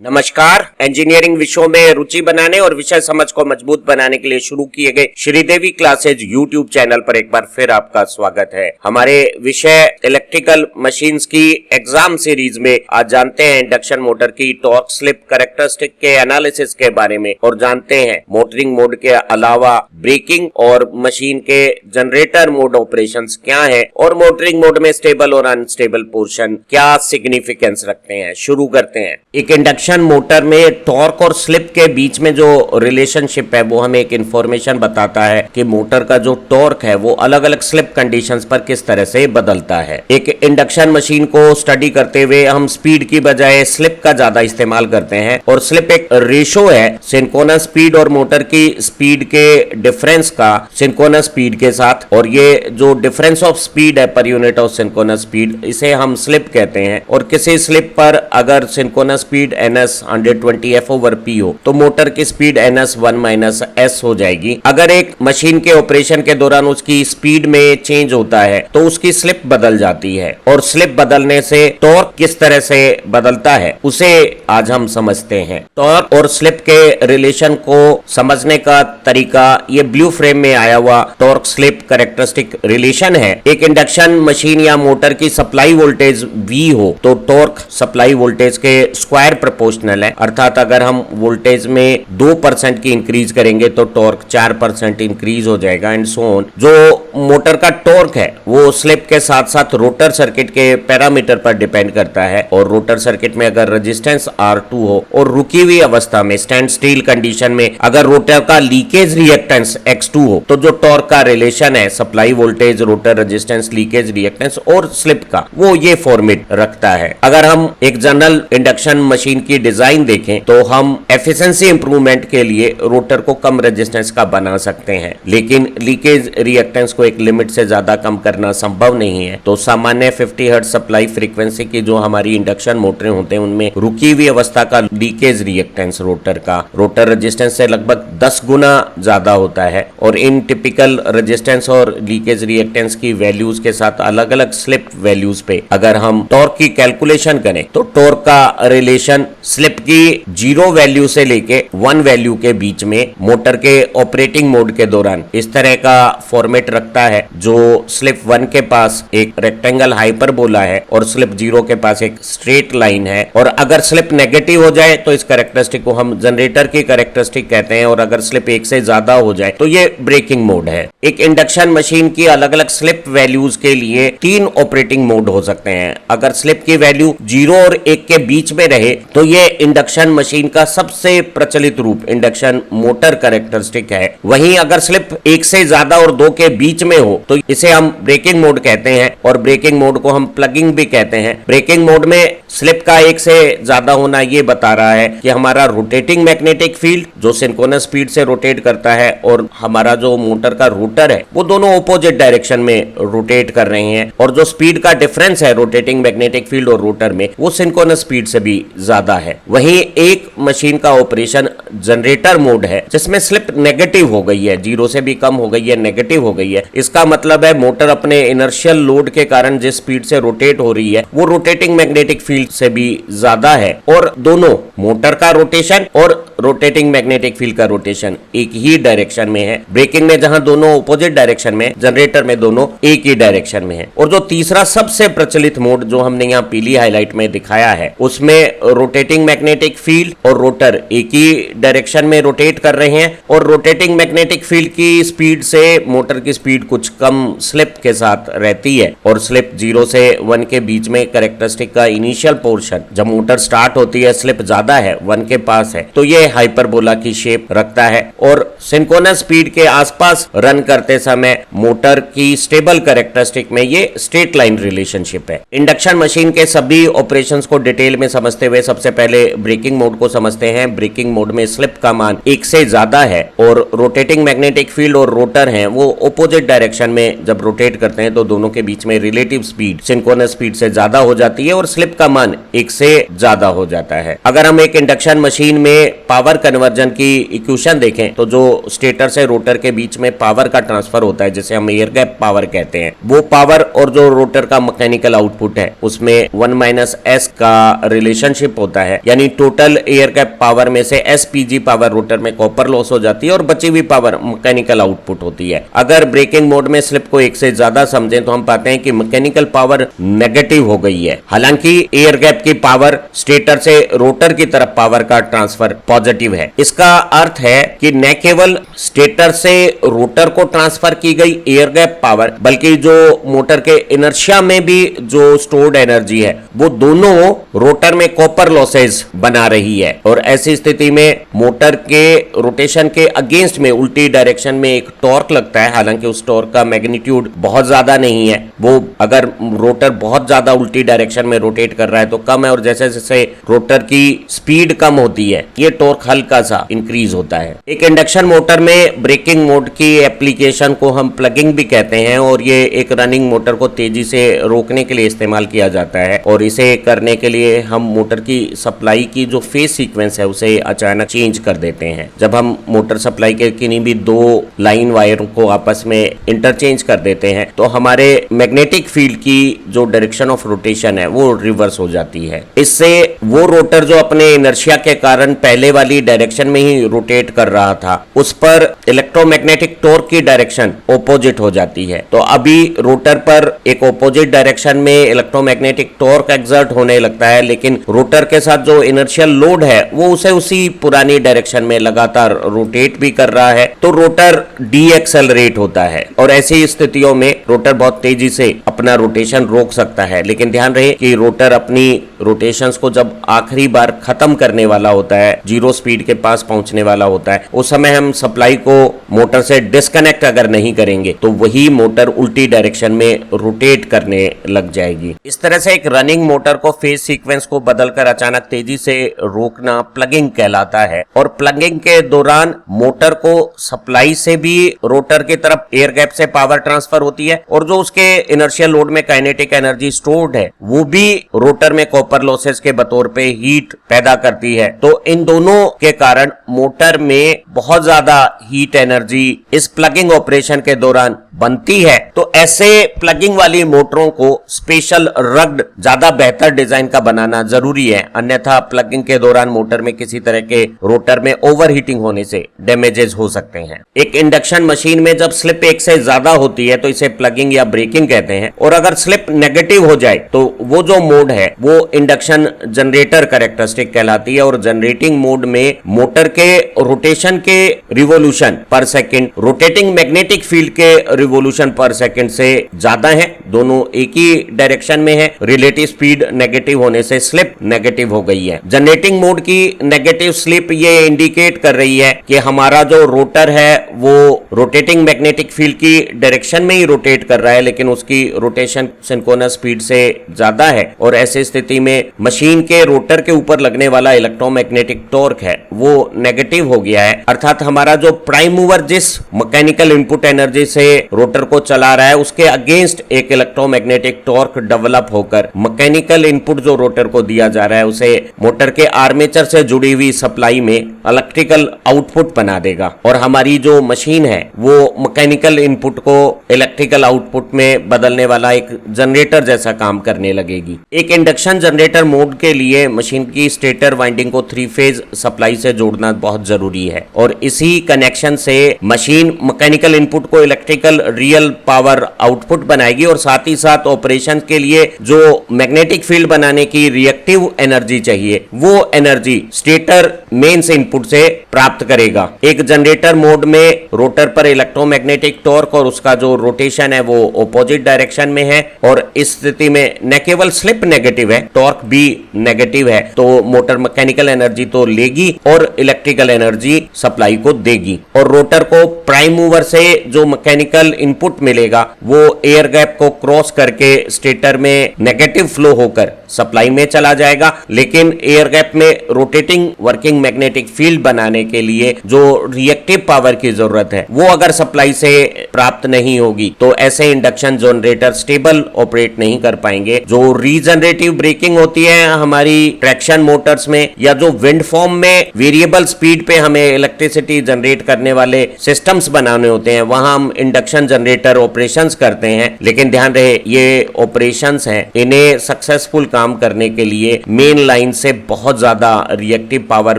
नमस्कार। इंजीनियरिंग विषयों में रुचि बनाने और विषय समझ को मजबूत बनाने के लिए शुरू किए गए श्रीदेवी क्लासेज यूट्यूब चैनल पर एक बार फिर आपका स्वागत है। हमारे विषय इलेक्ट्रिकल मशीन्स की एग्जाम सीरीज में आज जानते हैं इंडक्शन मोटर की टॉर्क स्लिप कैरेक्टरिस्टिक के एनालिसिस के बारे में और जानते हैं मोटरिंग मोड के अलावा ब्रेकिंग और मशीन के जनरेटर मोड ऑपरेशंस क्या है और मोटरिंग मोड में स्टेबल और अनस्टेबल पोर्शन क्या सिग्निफिकेंस रखते हैं। शुरू करते हैं। एक इंडक्शन मोटर में टॉर्क और स्लिप के बीच में जो रिलेशनशिप है वो हमें एक इंफॉर्मेशन बताता है कि मोटर का जो टॉर्क है वो अलग अलग स्लिप कंडीशंस पर किस तरह से बदलता है। एक इंडक्शन मशीन को स्टडी करते हुए हम स्पीड की बजाय स्लिप का ज्यादा इस्तेमाल करते हैं और स्लिप एक रेशो है सिंक्रोनस स्पीड और मोटर की स्पीड के डिफरेंस का सिंक्रोनस स्पीड के साथ, और ये जो डिफरेंस ऑफ स्पीड है per unit of synchronous speed इसे हम स्लिप कहते हैं। और किसी स्लिप पर अगर सिंक्रोनस स्पीड NS 120 F/P हो तो मोटर की स्पीड NS 1 - S हो जाएगी। अगर एक मशीन के ऑपरेशन के दौरान उसकी स्पीड में चेंज होता है तो उसकी स्लिप बदल जाती है, और स्लिप बदलने से टॉर्क किस तरह से बदलता है उसे आज हम समझते हैं। टॉर्क और स्लिप के रिलेशन को समझने का तरीका ये ब्लू फ्रेम में आया हुआ टॉर्क स्लिप कैरेक्टरिस्टिक रिलेशन है। एक इंडक्शन मशीन या मोटर की सप्लाई वोल्टेज V हो तो टॉर्क सप्लाई वोल्टेज के स्क्वायर प्रोपोर्शनल है, अर्थात अगर हम वोल्टेज में 2% की इंक्रीज करेंगे तो टॉर्क 4% इंक्रीज हो जाएगा एंड सो ऑन। जो मोटर का टॉर्क है वो स्लिप के साथ साथ रोटर सर्किट के पैरामीटर पर डिपेंड करता है, और रोटर सर्किट में अगर रेजिस्टेंस R2 हो और रुकी हुई अवस्था में स्टैंड स्टिल कंडीशन में अगर रोटर का लीकेज रिएक्टेंस X2 हो तो जो टॉर्क का रिलेशन है supply voltage, rotor resistance, leakage reactance और स्लिप का वो ये फॉर्मेट रखता है। अगर हम एक जनरल इंडक्शन मशीन की डिजाइन देखें तो हम एफिशिएंसी इंप्रूवमेंट के लिए रोटर को कम रेजिस्टेंस का बना सकते हैं, लेकिन लीकेज रिएक्टेंस को एक लिमिट से ज्यादा कम करना संभव नहीं है। तो सामान्य 50 हर्ट्ज सप्लाई फ्रीक्वेंसी की जो हमारी इंडक्शन मोटरें होते हैं उनमें रुकी हुई अवस्था का लीकेज रिएक्टेंस रोटर का रोटर रेजिस्टेंस से लगभग 10 गुना ज्यादा होता है, और इन टिपिकल रेजिस्टेंस और लीकेज रिएक्टेंस की वैल्यूज के साथ अलग अलग स्लिप वैल्यूज पे अगर हम टॉर्क की कैलकुलेशन करें तो टॉर्क का रिलेशन स्लिप की 0 वैल्यू से लेके 1 वैल्यू के बीच में मोटर के ऑपरेटिंग मोड के दौरान इस तरह का फॉर्मेट रखता है, जो स्लिप 1 के पास एक रेक्टेंगल हाइपरबोला है और स्लिप 0 के पास एक स्ट्रेट लाइन है। और अगर स्लिप नेगेटिव हो जाए तो इस कैरेक्टरिस्टिक को हम जनरेटर की कैरेक्टरिस्टिक कहते हैं, और अगर स्लिप 1 से ज्यादा हो जाए तो ये ब्रेकिंग मोड है। एक इंडक्शन मशीन की अलग अलग स्लिप वैल्यूज के लिए 3 ऑपरेटिंग मोड हो सकते हैं। अगर स्लिप की वैल्यू 0 और 1 के बीच में रहे तो ये इंडक्शन मशीन का सबसे प्रचलित रूप इंडक्शन मोटर कैरेक्टरिस्टिक है। वहीं अगर स्लिप 1 से ज्यादा और 2 के बीच में हो तो इसे हम ब्रेकिंग मोड कहते हैं, और ब्रेकिंग मोड को हम प्लगिंग भी कहते हैं। ब्रेकिंग मोड में स्लिप का 1 से ज्यादा होना ये बता रहा है कि हमारा रोटेटिंग मैग्नेटिक फील्ड जो सिंक्रोनस स्पीड से रोटेट करता है और हमारा जो मोटर का रोटर है वो दोनों ऑपोजिट डायरेक्शन में रोटेट कर रहे हैं, और जो स्पीड का डिफरेंस है रोटेटिंग मैग्नेटिक फील्ड और रोटर में वो सिंक्रोनस स्पीड से भी ज्यादा है। वहीं एक मशीन का ऑपरेशन जनरेटर मोड है जिसमें स्लिप नेगेटिव हो गई है, 0 से भी कम हो गई है, नेगेटिव हो गई है। इसका मतलब है मोटर अपने इनर्शियल लोड के कारण जिस स्पीड से रोटेट हो रही है वो रोटेटिंग मैग्नेटिक फील्ड से भी ज्यादा है, और दोनों मोटर का रोटेशन और रोटेटिंग मैग्नेटिक फील्ड का रोटेशन एक ही डायरेक्शन में है। ब्रेकिंग में जहां दोनों ऑपोजिट डायरेक्शन में, जनरेटर में दोनों एक ही डायरेक्शन में है। और जो तीसरा सबसे प्रचलित मोड जो हमने यहाँ पीली हाईलाइट में दिखाया है उसमें रोटेटिंग मैग्नेटिक फील्ड और रोटर एक ही डायरेक्शन में रोटेट कर रहे हैं, और रोटेटिंग मैग्नेटिक फील्ड की स्पीड से मोटर की स्पीड कुछ कम स्लिप के साथ रहती है, और स्लिप 0 से 1 के बीच में कैरेक्टरिस्टिक का इनिशियल पोर्शन जब मोटर स्टार्ट होती है स्लिप ज्यादा है, 1 के पास है तो ये हाइपरबोला की शेप रखता है, और सिंक्रोनस स्पीड के आसपास रन करते समय मोटर की स्टेबल कैरेक्टरिस्टिक में ये स्ट्रेट लाइन रिलेशनशिप है। इंडक्शन मशीन के सभी ऑपरेशंस को डिटेल में समझते हुए सबसे पहले ब्रेकिंग मोड को समझते हैं। ब्रेकिंग मोड में स्लिप का मान 1 से ज्यादा है और रोटेटिंग मैग्नेटिक फील्ड और रोटर हैं वो ऑपोजिट डायरेक्शन में जब रोटेट करते हैं तो दोनों के बीच में रिलेटिव स्पीड सिंक्रोनस स्पीड से ज्यादा हो जाती है और स्लिप का मान 1 से ज्यादा हो जाता है। अगर हम एक इंडक्शन मशीन में पावर कन्वर्जन की इक्वेशन देखें तो जो स्टेटर से रोटर के बीच में पावर का ट्रांसफर होता है जिसे हम एयर गैप पावर कहते हैं, वो पावर और जो रोटर का मैकेनिकल आउटपुट है उसमें 1 - S का रिलेशनशिप होता है, यानी टोटल एयर गैप पावर में से एसपीजी पावर रोटर में कॉपर लॉस हो जाती है और बची हुई पावर मैकेनिकल आउटपुट होती है। अगर ब्रेकिंग मोड में स्लिप को एक से ज्यादा समझें तो हम पाते हैं कि मैकेनिकल पावर नेगेटिव हो गई है, हालांकि एयर गैप की पावर स्टेटर से रोटर की तरफ पावर का ट्रांसफर पॉजिटिव है। इसका अर्थ है कि न केवल स्टेटर से रोटर को ट्रांसफर की गई एयर गैप पावर, बल्कि जो मोटर के इनर्शिया में भी जो स्टोर्ड एनर्जी है वो दोनों रोटर में कॉपर लॉसेस बना रही है। और ऐसी स्थिति में मोटर के रोटेशन के अगेंस्ट में उल्टी डायरेक्शन में एक टॉर्क लगता है, हालांकि उस टॉर्क का मैग्नीट्यूड बहुत ज्यादा नहीं है, वो अगर रोटर बहुत ज्यादा उल्टी डायरेक्शन में रोटेट कर रहा है तो कम है, और जैसे जैसे रोटर की स्पीड कम होती है ये टॉर्क हल्का सा इंक्रीज होता है। एक इंडक्शन मोटर में ब्रेकिंग मोड की एप्लीकेशन को हम प्लगिंग भी कहते हैं, और ये एक रनिंग मोटर को तेजी से रोकने के लिए इस्तेमाल किया जाता है। और इसे करने के लिए हम मोटर की सप्लाई की जो फेज सीक्वेंस है उसे अचानक चेंज कर देते हैं। जब हम मोटर सप्लाई के किन्हीं भी दो लाइन वायर को आपस में इंटरचेंज कर देते हैं तो हमारे मैग्नेटिक फील्ड की जो डायरेक्शन ऑफ रोटेशन है वो रिवर्स हो जाती है। इससे वो रोटर जो अपने इनर्शिया के कारण पहले वाली डायरेक्शन में ही रोटेट कर रहा था उस पर इलेक्ट्रोमैग्नेटिक टॉर्क की डायरेक्शन ऑपोजिट हो जाती है। तो अभी रोटर पर एक ऑपोजिट डायरेक्शन में इलेक्ट्रोमैग्नेटिक टॉर्क एक्सर्ट होने लगता है, लेकिन रोटर के साथ जो इनर्शियल लोड है वो उसे उसी पुरानी डायरेक्शन में लगातार रोटेट भी कर रहा है, तो रोटर डीएक्सेलरेट होता है। और ऐसी स्थितियों में रोटर बहुत तेजी से अपना रोटेशन रोक सकता है। लेकिन ध्यान रहे कि रोटर अपनी रोटेशंस को जब आखिरी बार खत्म करने वाला होता है, जीरो स्पीड के पास पहुंचने वाला होता है, उस समय हम सप्लाई को मोटर से डिस्कनेक्ट अगर नहीं करेंगे तो वही मोटर उल्टी डायरेक्शन में रोटेट करने लग जाएगी। इस तरह से एक रनिंग मोटर को फेज सीक्वेंस को बदलकर अचानक तेजी से रोकना प्लगिंग कहलाता है। और प्लगिंग के दौरान मोटर को सप्लाई से भी रोटर की तरफ एयर गैप से पावर ट्रांसफर होती है, और जो उसके इनर्शियल लोड में काइनेटिक एनर्जी स्टोर्ड है वो भी रोटर में कॉपर लॉसेस के बतौर पे हीट पैदा करती है। तो इन दोनों के कारण मोटर में बहुत ज्यादा हीट एनर्जी इस प्लगिंग ऑपरेशन के दौरान बनती है। तो ऐसे प्लगिंग वाली मोटरों को स्पेशल रग्ड ज्यादा बेहतर डिजाइन का बनाना जरूरी है, अन्यथा प्लगिंग के दौरान मोटर में किसी तरह के रोटर में ओवरहीटिंग होने से डैमेजेस हो सकते हैं। एक इंडक्शन मशीन में जब स्लिप एक से ज्यादा होती है तो इसे प्लगिंग या ब्रेकिंग कहते हैं, और अगर स्लिप नेगेटिव हो जाए तो वो जो मोड है वो इंडक्शन जनरेटर कैरेक्टरिस्टिक कहलाती है। और जनरेटिंग मोड में मोटर के रोटेशन के revolution per second rotating magnetic field के रिवोल्यूशन पर सेकंड से ज्यादा है, दोनों एक ही डायरेक्शन में है। रिलेटिव स्पीड नेगेटिव होने से स्लिप नेगेटिव हो गई है। जनरेटिंग मोड की नेगेटिव स्लिप ये इंडिकेट कर रही है कि हमारा जो रोटर है वो रोटेटिंग मैग्नेटिक फील्ड की डायरेक्शन में ही रोटेट कर रहा है, लेकिन उसकी रोटेशन सिंक्रोनस स्पीड से ज्यादा है। और ऐसी स्थिति में मशीन के रोटर के ऊपर लगने वाला इलेक्ट्रोमैग्नेटिक टॉर्क है वो नेगेटिव हो गया है, अर्थात हमारा जो प्राइम मूवर जिस मैकेनिकल इनपुट एनर्जी से रोटर को चला रहा है उसके अगेंस्ट एक इलेक्ट्रोमैग्नेटिक टॉर्क डेवलप होकर मैकेनिकल इनपुट जो रोटर को दिया जा रहा है उसे मोटर के आर्मेचर से जुड़ी हुई सप्लाई में इलेक्ट्रिकल आउटपुट बना देगा, और हमारी जो मशीन है वो मैकेनिकल इनपुट को इलेक्ट्रिकल आउटपुट में बदलने वाला एक जनरेटर जैसा काम करने लगेगी। एक इंडक्शन जनरेटर मोड के लिए मशीन की स्टेटर वाइंडिंग को 3 फेज सप्लाई से जोड़ना बहुत जरूरी है, और इसी कनेक्शन से मशीन मैकेनिकल इनपुट को इलेक्ट्रिकल रियल पावर आउटपुट बनाएगी, और साथ ही साथ ऑपरेशन के लिए जो मैग्नेटिक फील्ड बनाने की रिएक्टिव एनर्जी चाहिए वो एनर्जी स्टेटर मेंस इनपुट से प्राप्त करेगा। एक जनरेटर मोड में रोटर पर इलेक्ट्रोमैग्नेटिक टॉर्क और उसका जो रोटेशन है वो ऑपोजिट डायरेक्शन में है, और इस स्थिति में न केवल स्लिप नेगेटिव है, टॉर्क भी नेगेटिव है, तो मोटर मैकेनिकल एनर्जी तो लेगी और इलेक्ट्रिकल एनर्जी सप्लाई को देगी। और रोटर को प्राइम मूवर से जो मैकेनिकल इनपुट मिलेगा वो एयर गैप को क्रॉस करके स्टेटर में नेगेटिव फ्लो होकर सप्लाई में चला जाएगा, लेकिन एयर गैप में रोटेटिंग वर्किंग मैग्नेटिक फील्ड बनाने के लिए जो रिएक्टिव पावर की जरूरत है वो अगर सप्लाई से प्राप्त नहीं होगी तो ऐसे इंडक्शन जनरेटर स्टेबल ऑपरेट नहीं कर पाएंगे। जो रीजनरेटिव ब्रेकिंग होती है हमारी ट्रैक्शन मोटर्स में, या जो विंड फॉर्म में वेरिएबल स्पीड पे हमें इलेक्ट्रिसिटी जनरेट करने वाले सिस्टम्स बनाने होते हैं, वहां हम इंडक्शन जनरेटर ऑपरेशंस करते हैं। लेकिन ध्यान रहे ये ऑपरेशंस हैं, इन्हें सक्सेसफुल काम करने के लिए मेन लाइन से बहुत ज्यादा रिएक्टिव पावर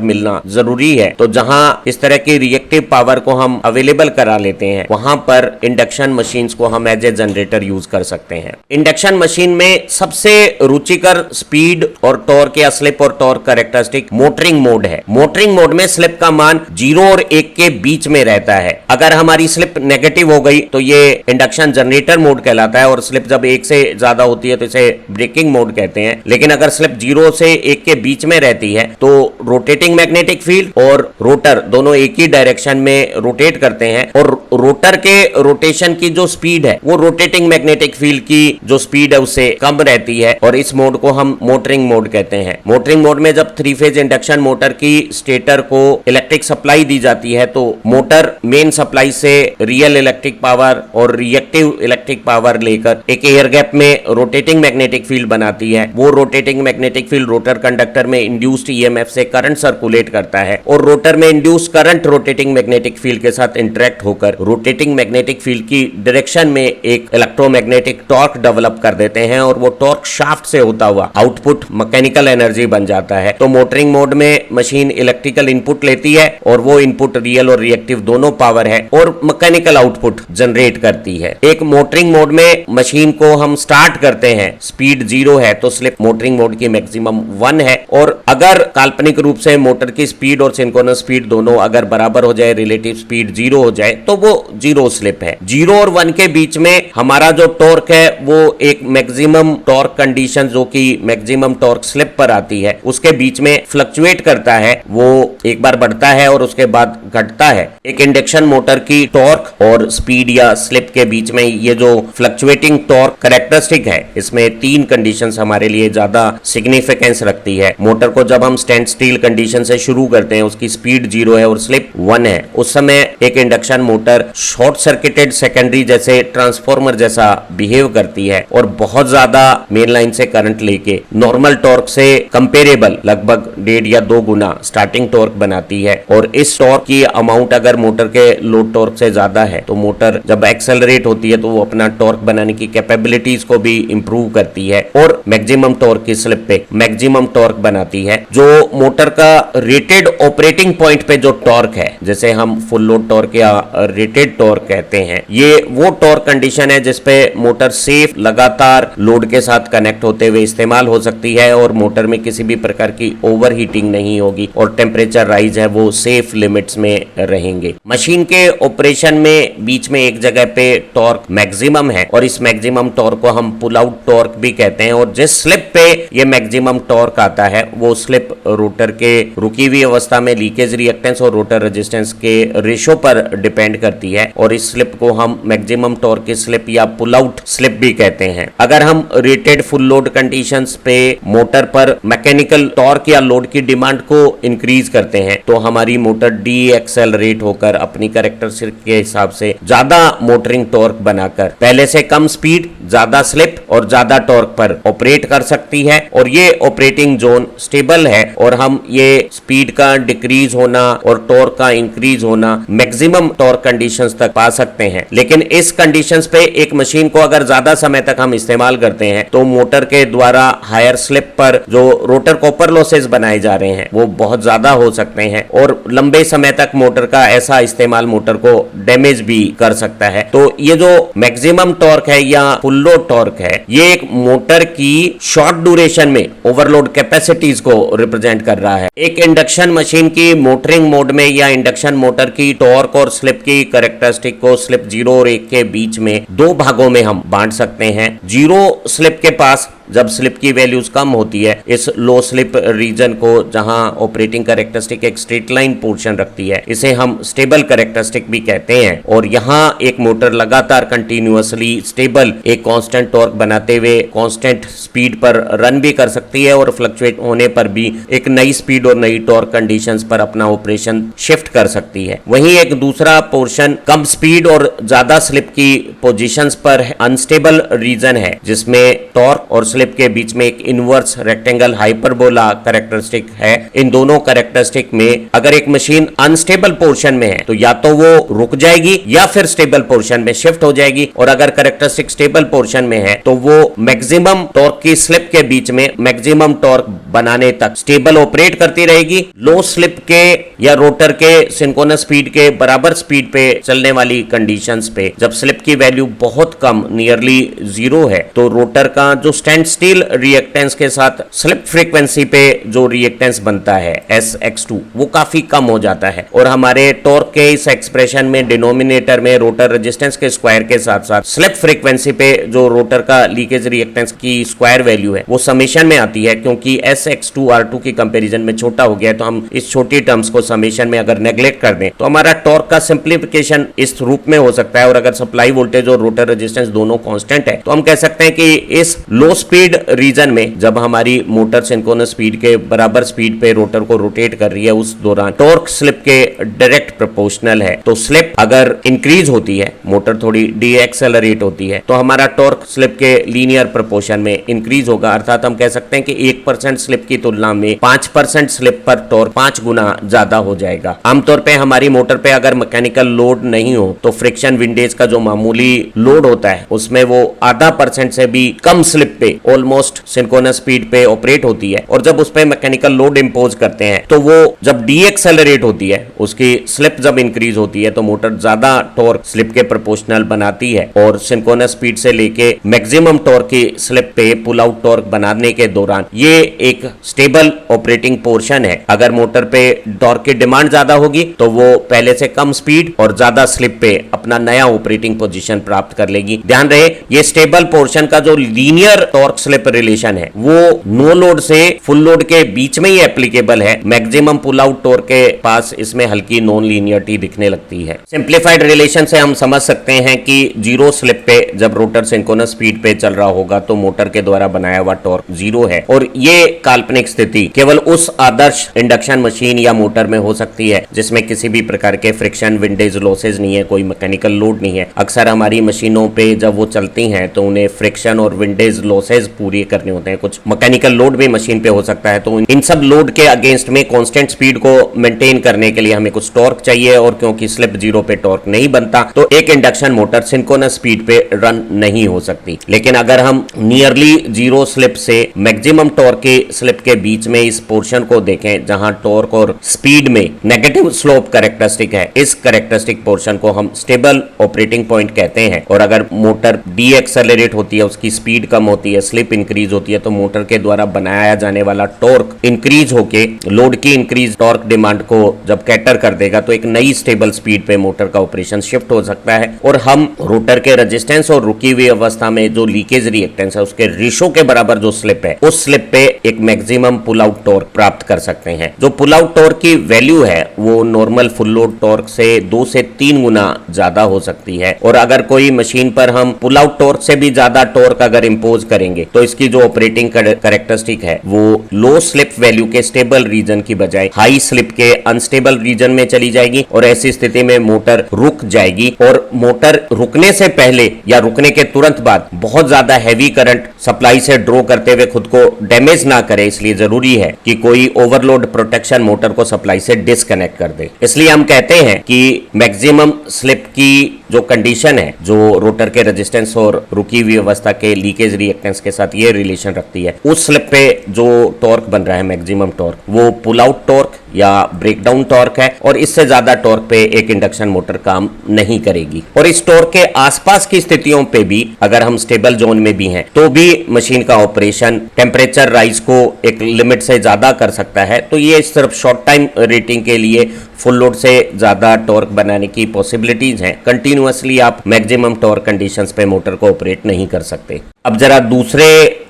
मिलना जरूरी है। तो जहां इस तरह की रिएक्टिव पावर को हम अवेलेबल करा लेते हैं, वहां पर इंडक्शन मशीन्स को हम एज ए जनरेटर यूज कर सकते हैं। इंडक्शन मशीन में सबसे रुचिकर स्पीड और टॉर्क या स्लिप और टॉर्क कैरेक्टरिस्टिक मोटरिंग मोड है। मोटरिंग मोड में स्लिप का मान 0 और 1 के बीच में रहता है। अगर हमारी स्लिप नेगेटिव हो गई तो ये इंडक्शन जनरेटर मोड कहलाता है, और स्लिप जब 1 से ज्यादा होती है तो इसे ब्रेकिंग मोड कहते हैं। लेकिन अगर स्लिप 0 से 1 के बीच में रहती है तो रोटेटिंग मैग्नेटिक फील्ड और रोटर दोनों एक ही डायरेक्शन में रोटेट करते हैं, और रोटर के रोटेशन की जो स्पीड है वो रोटेटिंग मैग्नेटिक फील्ड की जो स्पीड है उससे कम रहती है, और इस मोड को हम मोटरिंग मोड कहते हैं। मोटरिंग मोड में जब 3 फेज इंडक्शन मोटर की स्टेटर को इलेक्ट्रिक सप्लाई दी जाती है तो मोटर मेन सप्लाई से रियल इलेक्ट्रिक पावर और रिएक्टिव इलेक्ट्रिक पावर लेकर एक एयर गैप में रोटेटिंग मैग्नेटिक फील्ड बनाती है। वो rotating magnetic field rotor conductor में इंड्यूस्ड ईएमएफ से करंट सर्कुलेट करता है, और रोटर में induced current rotating magnetic field के साथ इंटरेक्ट होकर रोटेटिंग मैग्नेटिक फील्ड की डायरेक्शन में एक इलेक्ट्रोमैग्नेटिक टॉर्क डेवलप कर देते हैं, और वो टॉर्क शाफ्ट से होता हुआ आउटपुट मैकेनिकल एनर्जी बन जाता है। तो मोटरिंग मोड में मशीन इलेक्ट्रिकल इनपुट लेती है, और वो इनपुट रियल और रिएक्टिव दोनों पावर है, और मैकेनिकल आउटपुट जनरेट करती है। एक मोटरिंग मोड में मशीन को हम स्टार्ट करते हैं, स्पीड 0 है तो स्लिप मोटरिंग मोड की मैक्सिमम 1 है, और अगर काल्पनिक रूप से मोटर की स्पीड और सिंक्रोनस स्पीड दोनों अगर बराबर हो जाए, रिलेटिव स्पीड 0 हो जाए, तो वो 0 स्लिप है। 0 और 1 के बीच में हमारा जो टॉर्क है वो एक मैक्सिमम टॉर्क कंडीशन जो कि मैक्सिमम टॉर्क स्लिप पर आती है उसके बीच में फ्लक्चुएट करता है। वो एक बार बढ़ता है और उसके बाद घटता है। एक इंडक्शन मोटर की टॉर्क और स्पीड या स्लिप के बीच में ये जो फ्लक्चुएटिंग टॉर्क कैरेक्टरिस्टिक है, इसमें 3 कंडीशंस हमारे लिए ज्यादा सिग्निफिकेंस रखती है। मोटर को जब हम स्टैंड स्टिल कंडीशन से शुरू करते हैं, उसकी स्पीड 0 है और स्लिप 1 है, उस समय एक induction motor short circuited secondary जैसे ट्रांसफॉर्मर जैसा बिहेव करती है, और बहुत ज्यादा मेन लाइन से करंट लेके नॉर्मल टॉर्क से कंपेरेबल लगभग 1.5 या 2 गुना स्टार्टिंग टॉर्क बनाती है। और इस टॉर्क की अमाउंट अगर मोटर के लोड टॉर्क से ज्यादा है तो मोटर जब एक्सेलरेट होती है तो वो अपना टॉर्क बनाने की कैपेबिलिटीज को भी इंप्रूव करती है, और मैक्सिमम टॉर्क की स्लिप पे मैक्सिमम टॉर्क बनाती है। जो मोटर का रेटेड ऑपरेटिंग पॉइंट पे जो टॉर्क है, जैसे हम फुल लोड टॉर्क या रेटेड टॉर्क कहते हैं, ये वो टॉर्क कंडीशन है जिसपे मोटर सेफ लगातार लोड के साथ कनेक्ट होते हुए इस्तेमाल हो सकती है, और मोटर में किसी भी प्रकार की ओवर हीटिंग नहीं होगी, और टेम्परेचर राइज है वो सेफ लिमिट्स में रहेंगे। मशीन के ऑपरेशन में बीच में एक जगह पे टॉर्क मैक्सिमम है, और इस मैक्सिमम टॉर्क को हम पुल आउट टॉर्क भी कहते हैं, और जिस स्लिप पे ये मैक्सिमम टॉर्क आता है वो स्लिप रोटर के रुकी हुई अवस्था में लीकेज रिएक्टेंस और रोटर रेजिस्टेंस के रेशो पर डिपेंड करती है, और इस स्लिप को हम मैक्सिमम टॉर्क की स्लिप या पुल आउट स्लिप भी कहते हैं। अगर हम रेटेड फुल लोड कंडीशंस पे मोटर पर मैकेनिकल टॉर्क या लोड की डिमांड को इंक्रीज करते हैं तो हमारी मोटर डी एक्सेलरेट होकर अपनी कैरेक्टरिस्टिक के हिसाब से ज्यादा मोटरिंग टॉर्क बनाकर पहले से कम स्पीड, ज्यादा स्लिप और ज्यादा टॉर्क पर ऑपरेट कर सकती है, और ये ऑपरेटिंग जोन स्टेबल है, और हम ये स्पीड का डिक्रीज होना और टॉर्क का इंक्रीज होना मैक्सिमम टॉर्क कंडीशंस तक पा सकते हैं। लेकिन इस कंडीशंस पे एक मशीन को अगर ज्यादा समय तक हम इस्तेमाल करते हैं तो मोटर के द्वारा हायर स्लिप पर जो रोटर कॉपर लॉसेस बनाए जा रहे हैं वो बहुत ज्यादा हो सकते हैं, और लंबे समय तक मोटर का ऐसा इस्तेमाल मोटर को डैमेज भी कर सकता है। तो ये जो मैक्सिमम टॉर्क है या फुल लोड टॉर्क है, ये एक मोटर की शॉर्ट ड्यूरेशन में ओवरलोड कैपेसिटीज को रिप्रेजेंट कर रहा है। एक इंडक्शन मशीन की मोटरिंग मोड में या इंडक्शन मोटर की टॉर्क और स्लिप की कैरेक्टरिस्टिक को स्लिप 0 और 1 के बीच में 2 भागों में हम बांट सकते हैं। 0 स्लिप के पास जब स्लिप की वैल्यूज कम होती है, इस लो स्लिप रीजन को जहां ऑपरेटिंग कैरेक्टरिस्टिक एक स्ट्रेट लाइन पोर्शन रखती है, इसे हम स्टेबल कैरेक्टरिस्टिक भी कहते हैं। और यहां एक मोटर लगातार कंटिन्यूअसली स्टेबल एक कांस्टेंट टॉर्क बनाते हुए कांस्टेंट स्पीड पर रन भी कर सकती है, और फ्लक्चुएट होने पर भी एक नई स्पीड और नई टॉर्क कंडीशंस पर अपना ऑपरेशन शिफ्ट कर सकती है। वहीं एक दूसरा पोर्शन कम स्पीड और ज्यादा स्लिप की पोजीशंस पर अनस्टेबल रीजन है, जिसमें टॉर्क और स्लिप के बीच में एक इनवर्स रेक्टेंगल हाइपरबोला कैरेक्टरिस्टिक है। इन दोनों कैरेक्टरिस्टिक में अगर एक मशीन अनस्टेबल पोर्शन में है तो या तो वो रुक जाएगी या फिर स्टेबल पोर्शन में शिफ्ट हो जाएगी, और अगर कैरेक्टरिस्टिक स्टेबल पोर्शन में है तो वो मैक्सिमम टॉर्क की स्लिप के बीच में मैक्सिमम टॉर्क बनाने तक स्टेबल ऑपरेट करती रहेगी। लो स्लिप के या रोटर के सिंक्रोनस स्पीड के बराबर स्पीड पे चलने वाली कंडीशंस पे जब स्लिप की वैल्यू बहुत कम नियरली जीरो है तो रोटर का जो स्टैंड स्टिल रिएक्टेंस के साथ स्लिप फ्रीक्वेंसी पे जो रिएक्टेंस बनता है SX2 वो काफी कम हो जाता है, और हमारे टॉर्क के इस एक्सप्रेशन में डिनोमिनेटर में रोटर रेजिस्टेंस के स्क्वायर के साथ साथ स्लिप फ्रीक्वेंसी पे जो रोटर का लीकेज रिएक्टेंस की स्क्वायर वैल्यू है वो समेशन में आती है। क्योंकि SX2 R2 की कंपैरिजन में छोटा हो गया है तो हम इस छोटी टर्म्स को समेशन में अगर नेग्लेक्ट कर दें तो हमारा टॉर्क का सिंप्लीफिकेशन इस रूप में हो सकता है। और अगर सप्लाई वोल्टेज और रोटर रेजिस्टेंस दोनों कांस्टेंट है तो हम कह सकते हैं कि इस लो स्पीड रीजन में जब हमारी मोटर सिंक्रोनस स्पीड के बराबर स्पीड पे रोटर को रोटेट कर रही है उस दौरान टॉर्क स्लिप के डायरेक्ट प्रोपोर्शनल है। तो स्लिप अगर इंक्रीज होती है, मोटर थोड़ी डीएक्सेलरेट होती है तो हमारा टॉर्क स्लिप के लीनियर प्रोपोर्शन में इंक्रीज होगा। अर्थात हम कह सकते हैं कि 1% स्लिप की तुलना में 5% स्लिप पर टॉर्क 5 गुना ज्यादा हो जाएगा। आमतौर पे हमारी मोटर पे अगर मैकेनिकल लोड नहीं हो तो फ्रिक्शन विंडेज का जो मामूली लोड होता है उसमें वो आधा % से भी कम स्लिप पे ऑलमोस्ट सिंक्रोनस स्पीड पे ऑपरेट होती है, और जब उस पे मैकेनिकल लोड इंपोज करते हैं तो वो जब डीएक्सेलरेट होती है उसकी स्लिप जब इंक्रीज होती है तो मोटर ज्यादा टॉर्क स्लिप के प्रोपोर्शनल बनाती है, और सिंक्रोनस स्पीड से लेके मैक्सिमम टॉर्क की स्लिप पे पुल आउट टॉर्क बनाने के दौरान ये एक स्टेबल ऑपरेटिंग पोर्शन है। अगर मोटर पे टॉर्क की डिमांड ज्यादा होगी तो वो पहले से कम स्पीड और ज्यादा स्लिप पे अपना नया ऑपरेटिंग पोजीशन प्राप्त कर लेगी। ध्यान रहे ये स्टेबल पोर्शन का जो लीनियर टॉर्क स्लिप रिलेशन है वो नो लोड से फुल लोड के बीच में ही एप्लीकेबल है। मैक्सिमम पुल आउट टॉर्क के पास इसमें हल्की नॉन लीनियरिटी दिखने लगती है। सिंप्लीफाइड रिलेशन से हम समझ सकते हैं कि जीरो स्लिप पे जब रोटर सिंक्रोनस स्पीड पे चल रहा होगा तो मोटर के द्वारा बनाया हुआ टॉर्क जीरो है, और ये काल्पनिक स्थिति केवल उस आदर्श इंडक्शन मशीन या मोटर में हो सकती है जिसमें किसी भी प्रकार के फ्रिक्शन विंडेज लॉसेज नहीं है, कोई मैकेनिकल लोड नहीं है। अक्सर हमारी मशीनों पे जब वो चलती हैं तो उन्हें फ्रिक्शन और विंडेज लॉसेज पूरी करने होते हैं, कुछ मैकेनिकल लोड भी मशीन पे हो सकता है। तो इन सब लोड के अगेंस्ट में कांस्टेंट स्पीड को मेंटेन करने के लिए हमें कुछ टॉर्क चाहिए, और क्योंकि स्लिप जीरो पे टॉर्क नहीं बनता तो एक इंडक्शन मोटर सिंक्रोनस स्पीड पे रन नहीं हो सकती। लेकिन अगर हम नियरली जीरो स्लिप से मैक्सिमम टॉर्क की स्लिप के बीच में इस पोर्शन को देखें जहां टॉर्क और स्पीड में नेगेटिव स्लोप कैरेक्टरिस्टिक है, इस कैरेक्टरिस्टिक पोर्शन को हम स्टेबल ऑपरेटिंग पॉइंट कहते हैं। और अगर मोटर डीएक्सेलरेट होती है, उसकी स्पीड कम होती है, स्लिप इंक्रीज होती है तो मोटर के द्वारा बनाया जाने वाला टॉर्क इंक्रीज होके लोड की इंक्रीज टॉर्क डिमांड को जब कैटर कर देगा तो एक नई स्टेबल स्पीड पे मोटर का ऑपरेशन शिफ्ट हो सकता है, और हम रोटर के रेजिस्टेंस और रुकी हुई अवस्था में जो लीकेज रिएक्टेंस है उसके रेशो के बराबर जो स्लिप है उस स्लिप पे एक मैक्सिमम पुल आउट टॉर्क प्राप्त कर सकते हैं। जो पुल आउट टॉर्क की वैल्यू है वो नॉर्मल फुल लोड टॉर्क से 2 से 3 गुना ज्यादा हो सकती है, और अगर कोई मशीन पर हम पुल आउट टॉर्क से भी ज्यादा टॉर्क अगर इंपोज करेंगे तो इसकी जो ऑपरेटिंग कैरेक्टरिस्टिक है वो लो स्लिप वैल्यू के स्टेबल रीजन की बजाय हाई स्लिप के अनस्टेबल रीजन में चली जाएगी, और ऐसी स्थिति में मोटर रुक जाएगी। और मोटर रुकने से पहले या रुकने के तुरंत बाद बहुत ज्यादा हैवी करंट सप्लाई से ड्रॉ करते हुए खुद को डैमेज ना करे, इसलिए जरूरी है कि कोई ओवरलोड प्रोटेक्शन मोटर को सप्लाई से डिस्कनेक्ट कर दे। इसलिए हम कहते हैं कि मैक्सिमम स्लिप की जो कंडीशन है जो रोटर के रेजिस्टेंस और रुकी हुई अवस्था के लीकेज रिएक्टेंस के साथ ये रिलेशन रखती है, उस स्लिप पे जो टॉर्क बन रहा है मैक्सिमम टॉर्क वो पुल आउट टॉर्क या ब्रेकडाउन टॉर्क है, और इससे ज्यादा टॉर्क पे एक इंडक्शन मोटर काम नहीं करेगी। और इस टॉर्क के आसपास की स्थितियों पे भी अगर हम स्टेबल जोन में भी हैं तो भी मशीन का ऑपरेशन टेम्परेचर राइज को एक लिमिट से ज्यादा कर सकता है। तो ये सिर्फ शॉर्ट टाइम रेटिंग के लिए फुल लोड से ज्यादा टॉर्क बनाने की पॉसिबिलिटीज हैं। कंटिन्यूअसली आप मैक्सिमम टॉर्क कंडीशंस पे मोटर को ऑपरेट नहीं कर सकते। अब जरा दूसरे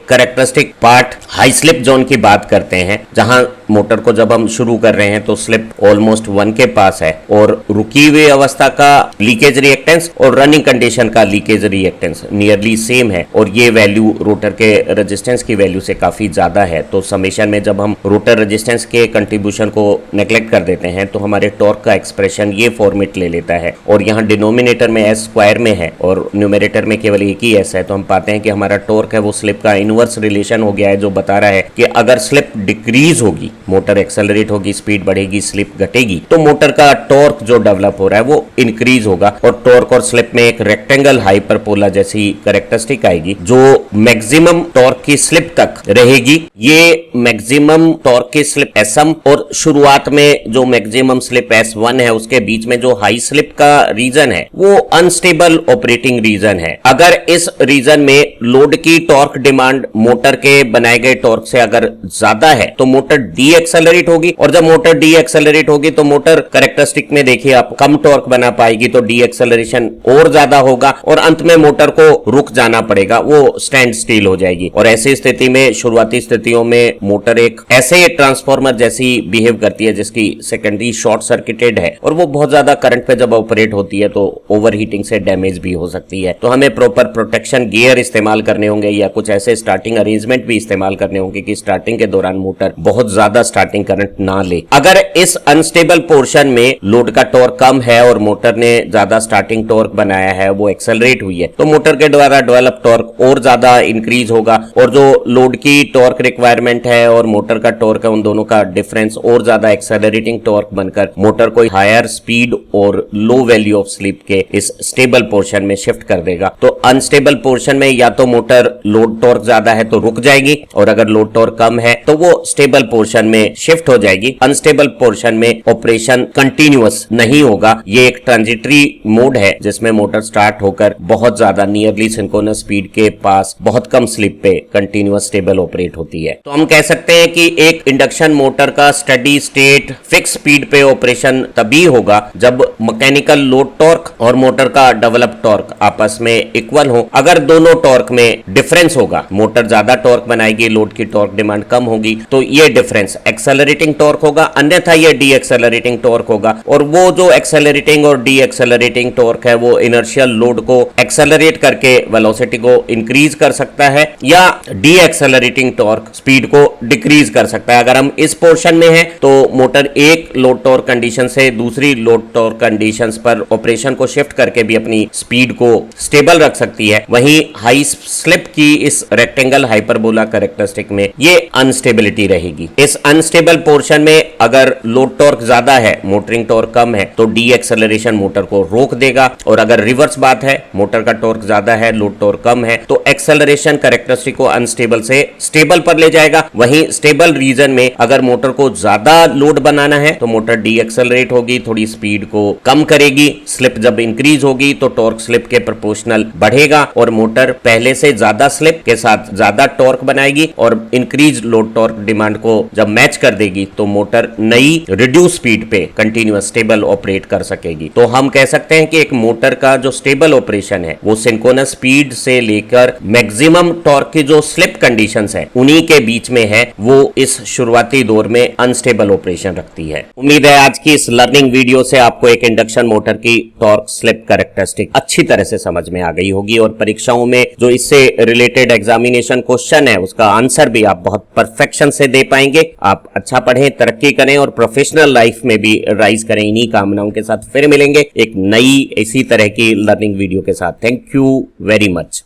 characteristic part high slip zone की बात करते हैं, जहां मोटर को जब हम शुरू कर रहे हैं तो स्लिप ऑलमोस्ट 1 के पास है, और रुकी हुई अवस्था का लीकेज रिएक्टेंस और रनिंग कंडीशन का लीकेज रिएक्टेंस नियरली सेम है, और ये वैल्यू रोटर के रेजिस्टेंस की वैल्यू से काफी ज्यादा है। तो समेशन में जब हम रोटर रेजिस्टेंस के कंट्रीब्यूशन को नेग्लेक्ट कर देते हैं तो हमारे टॉर्क का एक्सप्रेशन ये फॉर्मेट ले लेता है, और यहाँ डिनोमिनेटर में s स्क्वायर में है और न्यूमरेटर में केवल एक ही s है, तो हम पाते हैं कि हमारा टॉर्क है वो स्लिप का इनवर्स इनवर्स रिलेशन हो गया है जो बता रहा है कि अगर स्लिप डिक्रीज होगी, मोटर एक्सेलरेट होगी, स्पीड बढ़ेगी, स्लिप घटेगी, तो मोटर का टॉर्क जो डेवलप हो रहा है वो इंक्रीज होगा और टॉर्क और स्लिप में एक रेक्टेंगल हाइपरबोला जैसी कैरेक्टरिस्टिक आएगी जो मैक्सिमम टॉर्क की स्लिप तक रहेगी। ये मैक्सिमम टॉर्क की स्लिप SM और शुरुआत में जो मैक्सिमम स्लिप S1 है उसके बीच में जो हाई स्लिप का रीजन है वो अनस्टेबल ऑपरेटिंग रीजन है। अगर इस रीजन में लोड की टॉर्क डिमांड मोटर के बनाए गए टॉर्क से अगर ज्यादा है तो मोटर डी एक्सेलरेट होगी, और जब मोटर डी एक्सेलरेट होगी तो मोटर कैरेक्टरिस्टिक में देखिए आप कम टॉर्क बना पाएगी, तो डी एक्सेलरेशन और ज्यादा होगा और अंत में मोटर को रुक जाना पड़ेगा, वो स्टैंड स्टिल हो जाएगी। और ऐसी स्थिति में शुरुआती स्थितियों में मोटर एक ऐसे ट्रांसफार्मर जैसी बिहेव करती है जिसकी सेकेंडरी शॉर्ट सर्किटेड है और वो बहुत ज्यादा करंट पे जब ऑपरेट होती है तो ओवरहीटिंग से डैमेज भी हो सकती है। तो हमें प्रॉपर प्रोटेक्शन गियर इस्तेमाल करने होंगे या कुछ ऐसे स्टार्टिंग अरेंजमेंट भी इस्तेमाल करने होंगे कि स्टार्टिंग के दौरान मोटर बहुत ज्यादा स्टार्टिंग करंट ना ले। अगर इस अनस्टेबल पोर्शन में लोड का टॉर्क कम है और मोटर ने ज्यादा स्टार्टिंग टॉर्क बनाया है, वो एक्सेलरेट हुई है, तो मोटर के द्वारा डेवलप टॉर्क और ज्यादा इंक्रीज होगा और जो लोड की टॉर्क रिक्वायरमेंट है और मोटर का टॉर्क है उन दोनों का डिफरेंस और ज्यादा एक्सेलरेटिंग टॉर्क बनकर मोटर को हायर स्पीड और लो वैल्यू ऑफ स्लिप के इस स्टेबल पोर्शन में शिफ्ट कर देगा। तो अनस्टेबल पोर्शन में या तो मोटर लोड टॉर्क ज्यादा है तो रुक जाएगी और अगर लोड टॉर्क कम है तो वो स्टेबल पोर्शन में शिफ्ट हो जाएगी। अनस्टेबल पोर्शन में ऑपरेशन कंटिन्यूअस नहीं होगा, ये एक ट्रांजिटरी मोड है जिसमें मोटर स्टार्ट होकर बहुत ज्यादा नियरली सिंक्रोनस स्पीड के पास बहुत कम स्लिप पे कंटिन्यूअस स्टेबल ऑपरेट होती है। तो हम कह सकते हैं कि एक इंडक्शन मोटर का स्टडी स्टेट फिक्स स्पीड पे ऑपरेशन तभी होगा जब मैकेनिकल लोड टॉर्क और मोटर का डेवलप टॉर्क आपस में इक्वल हो। अगर दोनों टॉर्क में डिफरेंस होगा, मोटर ज्यादा टॉर्क बनाएगी, लोड की टॉर्क डिमांड कम होगी, तो ये डिफरेंस एक्सेलरेटिंग टॉर्क होगा, अन्यथा ये डी एक्सेलरेटिंग टॉर्क होगा। और वो जो एक्सेलरेटिंग और डी एक्सेलरेटिंग टॉर्क है वो इनर्शियल लोड को एक्सेलरेट करके वेलोसिटी को इंक्रीज कर सकता है या डी एक्सेलरेटिंग टॉर्क स्पीड को डिक्रीज कर सकता है। अगर हम इस पोर्शन में हैं तो मोटर एक लोड टॉर्क कंडीशन से दूसरी लोड टॉर्क कंडीशंस पर ऑपरेशन को शिफ्ट करके भी अपनी स्पीड को स्टेबल रख सकती है। वहीं हाई स्लिप की इस रेक्टेंगल हाइपरबोला कैरेक्टरिस्टिक में ये अनस्टेबिलिटी रहेगी। इस अनस्टेबल पोर्शन में अगर लोड टॉर्क ज्यादा है, मोटरिंग टॉर्क कम है, तो डी एक्सेलरेशन मोटर को रोक देगा, और अगर रिवर्स बात है, मोटर का टॉर्क ज्यादा है, लोड टॉर्क कम है, तो एक्सेलरेशन कैरेक्टरिस्टिक को अनस्टेबल से स्टेबल पर ले जाएगा। वहीं स्टेबल रीजन में अगर मोटर को ज्यादा लोड बनाना है तो मोटर डी एक्सेलरेट होगी, थोड़ी स्पीड को कम करेगी, स्लिप जब इंक्रीज होगी तो टॉर्क स्लिप के प्रोपोर्शनल बढ़ेगा और मोटर पहले से ज्यादा स्लिप के साथ ज्यादा टॉर्क बनाएगी और इंक्रीज लोड टॉर्क डिमांड को जब मैच कर देगी तो मोटर नई रिड्यूस स्पीड पे कंटिन्यूअस स्टेबल ऑपरेट कर सकेगी। तो हम कह सकते हैं कि एक मोटर का जो स्टेबल ऑपरेशन है वो सिंक्रोनस स्पीड से लेकर मैक्सिमम टॉर्क की जो स्लिप कंडीशंस है उन्हीं के बीच में है, वो इस शुरुआती दौर में अनस्टेबल ऑपरेशन रखती है। उम्मीद है आज की इस लर्निंग वीडियो से आपको एक इंडक्शन मोटर की टॉर्क स्लिप कैरेक्टरिस्टिक अच्छी तरह से समझ में आ गई होगी और परीक्षाओं में जो इससे रिलेटेड एग्जामिनेशन क्वेश्चन है उसका आंसर भी आप बहुत परफेक्शन से दे पाएंगे। आप अच्छा पढ़ें, तरक्की करें और प्रोफेशनल लाइफ में भी राइज करें। इन्हीं कामनाओं के साथ फिर मिलेंगे एक नई इसी तरह की लर्निंग वीडियो के साथ। Thank you very much.